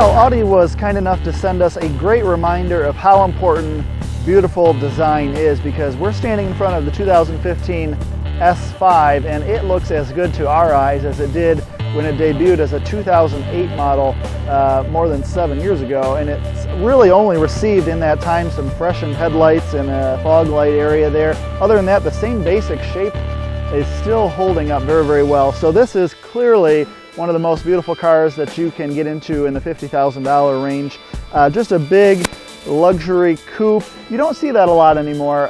Well, Audi was kind enough to send us a great reminder of how important beautiful design is, because we're standing in front of the 2015 S5 and it looks as good to our eyes as it did when it debuted as a 2008 model more than 7 years ago, and it's really only received in that time some freshened headlights and a fog light area there. Other than that, the same basic shape is still holding up very, very well. So this is clearly one of the most beautiful cars that you can get into in the $50,000 range. Just a big luxury coupe. You don't see that a lot anymore.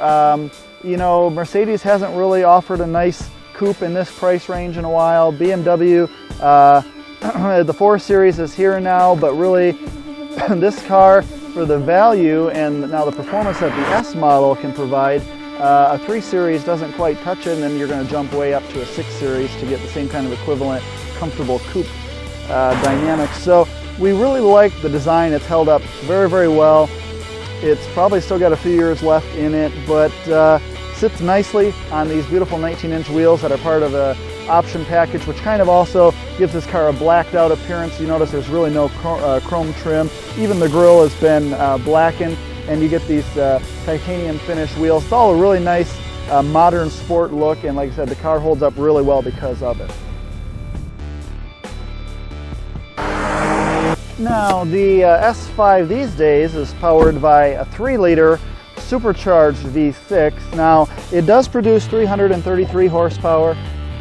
You know, Mercedes hasn't really offered a nice coupe in this price range in a while. BMW, the 4 Series is here now, but really this car, for the value and now the performance that the S model can provide, a 3 Series doesn't quite touch it, and then you're going to jump way up to a 6 Series to get the same kind of equivalent comfortable coupe dynamics. So we really like the design. It's held up very, very well. It's probably still got a few years left in it, but sits nicely on these beautiful 19-inch wheels that are part of a option package, which kind of also gives this car a blacked out appearance. You notice there's really no chrome trim. Even the grille has been blackened, and you get these titanium finished wheels. It's all a really nice modern sport look, and like I said, the car holds up really well because of it. Now, the S5 these days is powered by a 3-liter supercharged V6. Now, it does produce 333 horsepower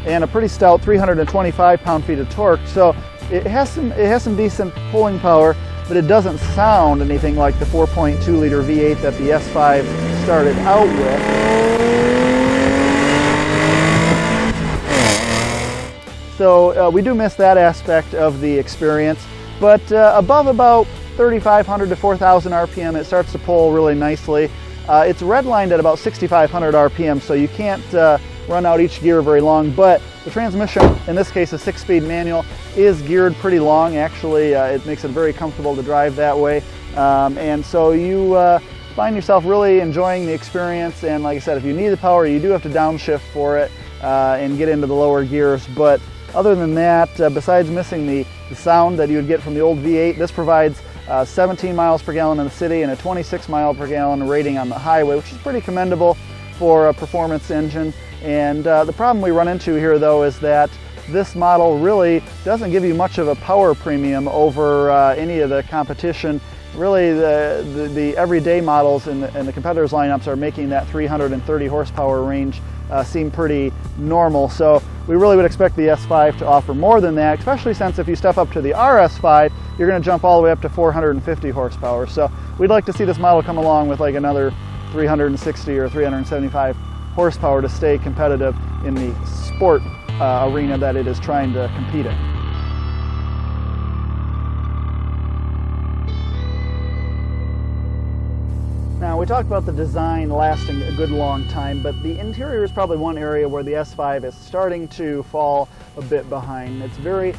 and a pretty stout 325 pound-feet of torque. So it has some decent pulling power, but it doesn't sound anything like the 4.2-liter V8 that the S5 started out with. So we do miss that aspect of the experience. But above about 3,500 to 4,000 RPM, it starts to pull really nicely. It's redlined at about 6,500 RPM, so you can't run out each gear very long, but the transmission, in this case a 6-speed manual, is geared pretty long. Actually, it makes it very comfortable to drive that way. And so you find yourself really enjoying the experience, and like I said, if you need the power, you do have to downshift for it and get into the lower gears. But other than that, besides missing the sound that you would get from the old V8, this provides 17 miles per gallon in the city and a 26 mile per gallon rating on the highway, which is pretty commendable for a performance engine. And the problem we run into here, though, is that this model really doesn't give you much of a power premium over any of the competition. Really, the everyday models in the competitors' lineups are making that 330 horsepower range seem pretty normal. So we really would expect the S5 to offer more than that, especially since if you step up to the RS5, you're going to jump all the way up to 450 horsepower. So we'd like to see this model come along with like another 360 or 375 horsepower to stay competitive in the sport arena that it is trying to compete in. Now, we talked about the design lasting a good long time, but the interior is probably one area where the S5 is starting to fall a bit behind. It's very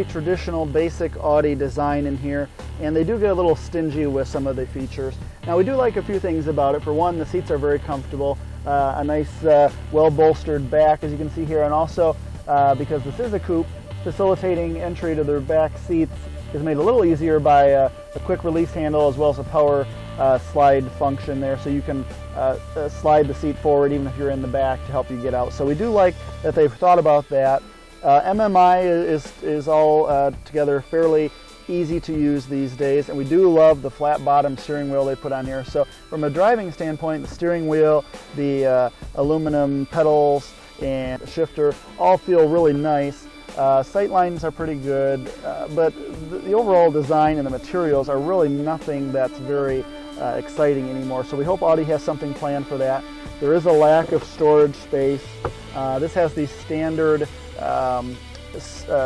traditional, basic Audi design in here, and they do get a little stingy with some of the features. Now, we do like a few things about it. For one, the seats are very comfortable, a nice well-bolstered back, as you can see here, and also because this is a coupe, facilitating entry to the back seats is made a little easier by a quick release handle as well as a power slide function there, so you can slide the seat forward even if you're in the back to help you get out. So we do like that they've thought about that. MMI is all together fairly easy to use these days, and we do love the flat bottom steering wheel they put on here. So from a driving standpoint, the steering wheel, the aluminum pedals and shifter all feel really nice. Sight lines are pretty good, but the overall design and the materials are really nothing that's very exciting anymore. So we hope Audi has something planned for that. There is a lack of storage space. This has the standard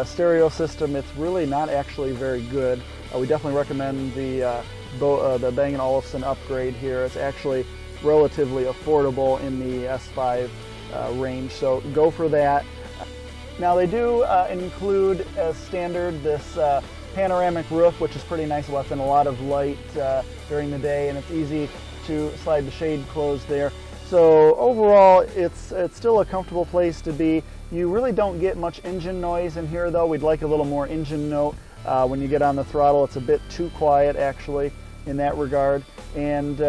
stereo system. It's really not actually very good. We definitely recommend the Bang & Olufsen upgrade here. It's actually relatively affordable in the S5 range, so go for that. Now, they do include as standard this panoramic roof, which is pretty nice, lets in a lot of light during the day, and it's easy to slide the shade closed there. So overall, it's still a comfortable place to be. You really don't get much engine noise in here, though. We'd like a little more engine note When you get on the throttle, it's a bit too quiet actually in that regard. And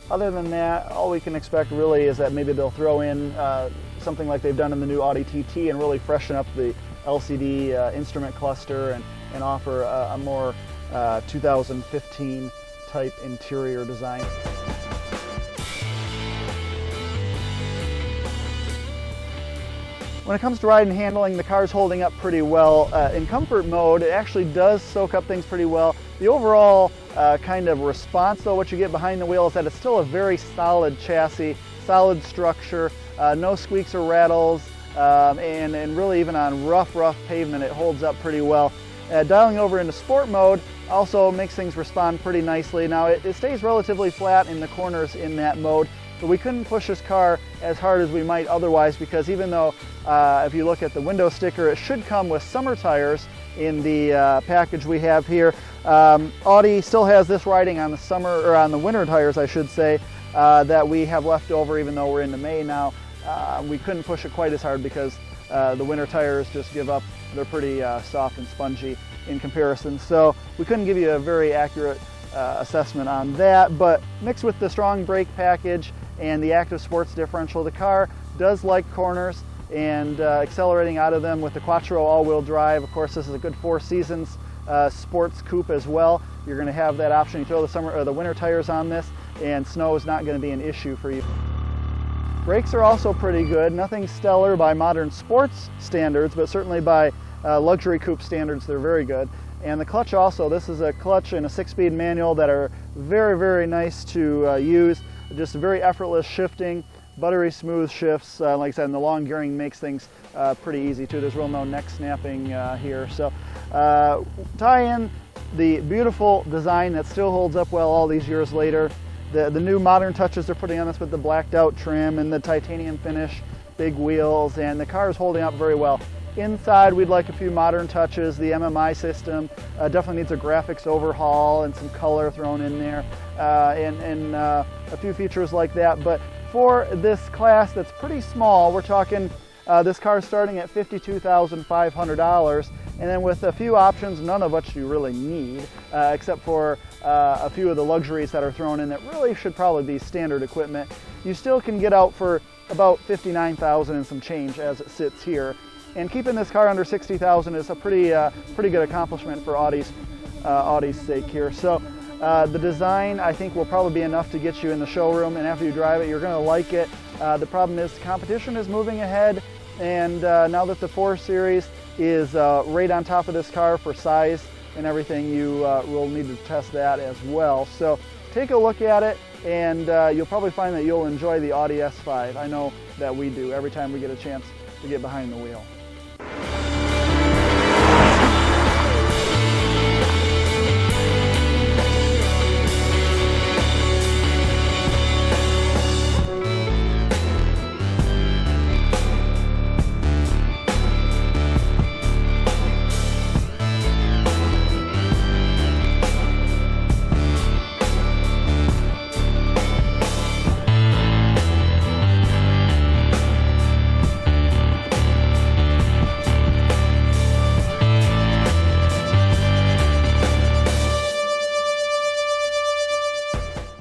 other than that, all we can expect really is that maybe they'll throw in something like they've done in the new Audi TT and really freshen up the LCD instrument cluster and offer a more 2015 type interior design. When it comes to ride and handling, the car's holding up pretty well. In comfort mode, it actually does soak up things pretty well. The overall kind of response, though, what you get behind the wheel is that it's still a very solid chassis, solid structure, no squeaks or rattles, and really even on rough pavement, it holds up pretty well. Dialing over into sport mode also makes things respond pretty nicely. Now, it stays relatively flat in the corners in that mode, but we couldn't push this car as hard as we might otherwise, because even though if you look at the window sticker, it should come with summer tires in the package we have here. Audi still has this riding on the summer, or on the winter tires I should say, that we have left over even though we're into May now. We couldn't push it quite as hard because the winter tires just give up. They're pretty soft and spongy in comparison, so we couldn't give you a very accurate assessment on that. But mixed with the strong brake package and the active sports differential, the car does like corners, and accelerating out of them with the Quattro all-wheel drive. Of course, this is a good 4 Seasons sports coupe as well. You're going to have that option. You throw the summer or the winter tires on this, and snow is not going to be an issue for you. Brakes are also pretty good. Nothing stellar by modern sports standards, but certainly by luxury coupe standards, they're very good. And the clutch also, this is a clutch and a 6-speed manual that are very nice to use. Just very effortless shifting, buttery smooth shifts. Like I said, and the long gearing makes things pretty easy too. There's real no neck snapping here. So tie in the beautiful design that still holds up well all these years later. The new modern touches they're putting on this with the blacked out trim and the titanium finish, big wheels, and the car is holding up very well. Inside, we'd like a few modern touches. The MMI system definitely needs a graphics overhaul and some color thrown in there, and a few features like that. But for this class that's pretty small, we're talking this car starting at $52,500, and then with a few options, none of which you really need, except for a few of the luxuries that are thrown in that really should probably be standard equipment. You still can get out for about $59,000 and some change as it sits here. And keeping this car under $60,000 is a pretty good accomplishment for Audi's sake here. So the design, I think, will probably be enough to get you in the showroom, and after you drive it, you're going to like it. The problem is competition is moving ahead, and now that the 4 Series is right on top of this car for size and everything, you will need to test that as well. So take a look at it, and you'll probably find that you'll enjoy the Audi S5. I know that we do every time we get a chance to get behind the wheel.